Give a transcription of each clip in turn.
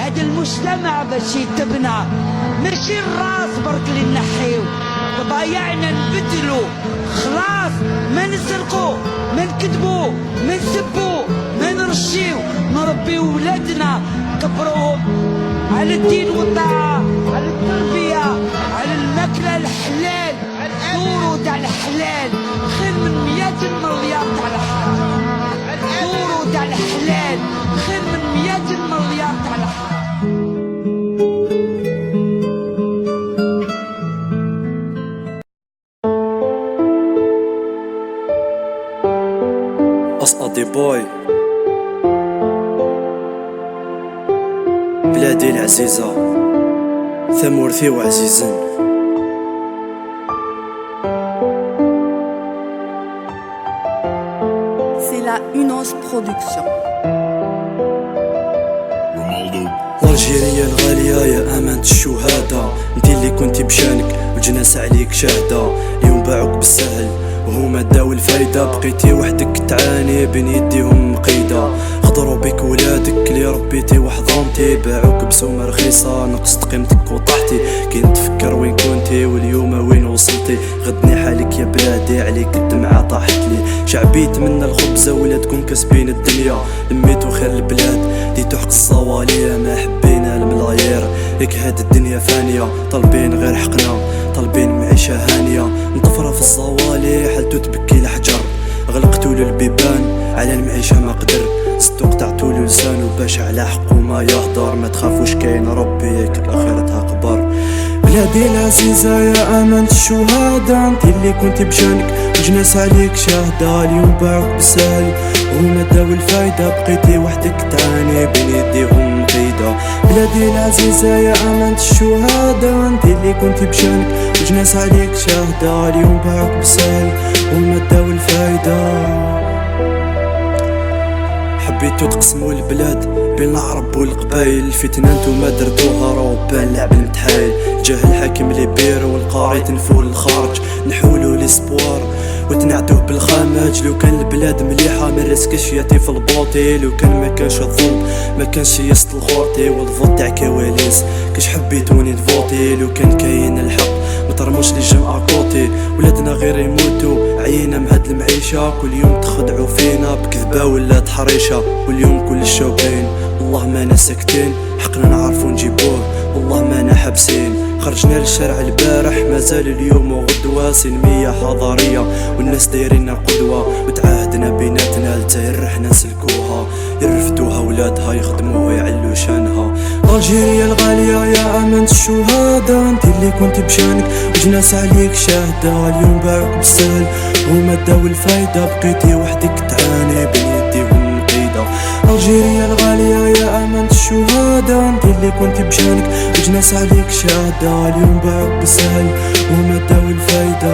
هذا المجتمع باش يتبنى، ماشي الراس برك اللي نحيو. ضايعنا نبدلو، خلاص ما نسرقو، ما نكذبو، ما نسبو، ما نرشيو، نربيو ولادنا كبروهم على الدين والطاعة، على التربية، على الماكلة الحلال، دورو تاع الحلال خير من 100 مليار تاع الحرام. دورو تاع الحلال خير من 100 مليار تاع الحرام. أصقدي بوي بلادي العزيزة ثمورثي وعزيزن. C'est la Unos Production. الجيرية الغالية يا أمانة الشهادة، انتي اللي كنتي بشانك والجناس عليك شاهدة. اليوم باعوك بالسهل وهما داو الفايدة، بقيتي وحدك تعاني بين يديهم مقيدة. غدروا بك ولادك اللي ربيتي وحضنتي، باعوك بسومة رخيصة نقصت قيمتك وطحتي. كي نتفكر وين كنتي واليوم وين وصلتي، غدني حالك يا بلادي عليك الدمعة طاحت لي. شعبي يتمنى الخبزة ولادكم كاسبين الدنيا، لميتو خير البلاد ديتو حق الصوالية، ما حبينا الملايير ياك هاد الدنيا فانية. طالبين غير حقنا، طالبين معيشة هانية، نطفرة في الصوالي حالتو تبكي الحجر. غلقتولو البيبان على المعيشة ما قدر، ستو قطعتولو لسانو باش على حقو ما يهدر. ما تخافوش كاين ربي ياك الآخرتها قبر. بلادي العزيزة يا أمانة الشهادة، انتي اللي كنتي بجانك وجناس عليك شاهدة. اليوم باعوك بالسهل وهما داو الفايدة، بقيتي وحدك تعاني بين يديهم مقيدة. بلادي العزيزة يا أمانة الشهادة، انتي اللي كنتي بجانك وجناس عليك شاهدة. اليوم باعوك بالسهل وهما داو الفايدة. حبيتو تقسمو البلاد بين العرب والقبايل، الفتنة نتوما درتوها راهو بان لعب المتحايل. الجاهل حاكم لي بير والقاري تنفول الخارج، نحولو ليسبوار وتنعدوه بالخماج. لو كان البلاد مليحة ما راسكش ياتي في البوطي، لو كان ما كانش الظلم ما كانش يسط الخورتي والفوت تاع كواليس. كاش حبيتوني نفوتي لو كان كاين الحق مترموش لي جمعة كوتي. ولادنا غير يموتو عينا مهاد المعيشة، كل يوم تخدعو فينا بكذبة ولا تحريشة. واليوم كل الشوبين والله مانا ساكتين، حقنا نعرفو نجيبوه والله مانا حابسين. خرجنا للشارع البارح مازال اليوم وغدوة سلمية حضارية، والناس دايريننا قدوة. وتعاهدنا بيناتنا لتاير رحنا نسلكوها، يرفدوها ولادها يخدموها يعلو شانها. الجيرية الغالية يا أمانة الشهادة، انتي اللي كنتي بشانك وجناس عليك شاهدة. اليوم باعوك بالسهل وما داو الفايدة، بقيتي وحدك تعاني بين يديهم مقيدة. الجيرية الغالية يا أمانة الشهادة، انتي اللي كنتي بشانك وجناس عليك شاهدة. اليوم باعوك بالسهل وما داو الفايدة.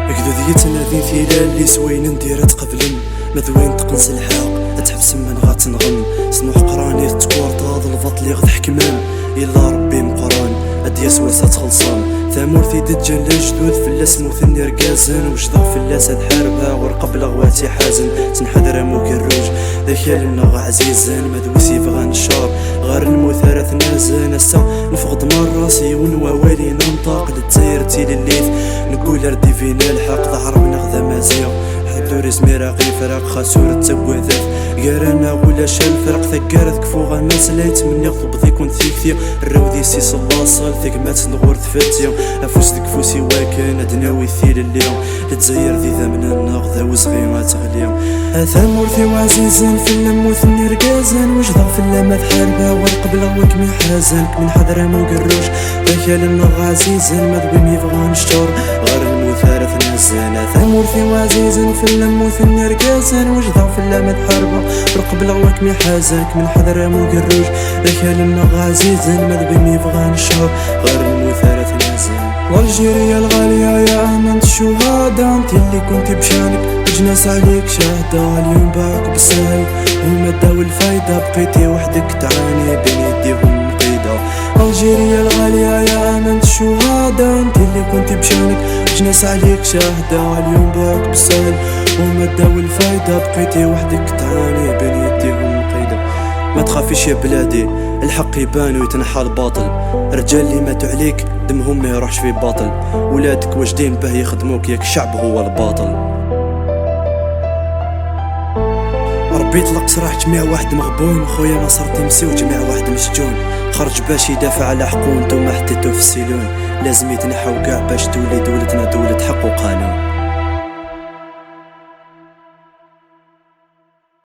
قذذيتنا ذي ثلال اللي سوين ندير تقبلن، مذوين تقنص الحاق تحبس من غاتنغم. سنوح قراني تكورطا ضلفط لي غد حكمان، يلا ربي مقران ادياس ورثة خلصان. ثامورثي دجال جدود فلاس موثني رقازن، وجدغ فلاس هاد حاربها ورقب لغواتي حازن. تنحدر موك الروج ذاك لنا عزيزن، مذوسي بغان الشار غير المثارث نازن. هسا نفقد من راسي ونواوالي ننطق لتزايرتي للليث، نقول ردي فينا الحق ظهر من غذا مازيغ. حدو رسمي راقي فرق خاسورة تسوذات، قارانا ولا شال فرق ثقارت كفوغا الناس لا يتمنى غضب يكون ثيكثي. الراودي سي صلاصل ثيك مات نغور ثفاتيا، افوس ذك فوسي واكن ادناوي ثيل اليوم. لتزاير ذي ذمنا النغذا وصغي ما تغليا. ثامورثي وعزيزن في اللموث نرقازن، وجدغ في اللمات حاربة ورقب لغوك مي حازنك من حضرة موق الروج. ذاك للنغ عزيزن مذوي ميبغى نشتر غير المثارث نازن. ثامورثي وعزيزن في اللموث نرقازن، وجدغ في اللمات حاربة ورقب لغوك مي حازنك من حضرة موق الروج. ذاك للنغ عزيزن مذوي ميبغى نشتر غير المثارث نازن. والجيرية الغالية يا أمانة الشهادة، انتي اللي كنتي بشانك وجناس عليك شاهدة. اليوم باعوك بالسهل وما داو الفايدة، بقيتي وحدك تعاني بين يديهم مقيدة. الجيرية الغالية يا أمانة الشهادة، انتي اللي كنتي بشانك وجناس عليك شاهدة. اليوم باعوك بالسهل وما داو الفايدة، بقيتي وحدك تعاني بين يديهم مقيدة. تخافيش يا بلادي، الحق يبان ويتنحى الباطل. رجال اللي ماتوا عليك دمهم ما يروحش في باطل، ولادك واجدين باه يخدموك ياك الشعب هو الباطل. ربي يطلق سراح جميع واحد مغبون، خويا نصر تمسي وجميع واحد مسجون. خرج باش يدافع على حقوق نتوما حطيتو في السيلون، لازم يتنحاو كاع باش تولي دولتنا دولة حق وقانون.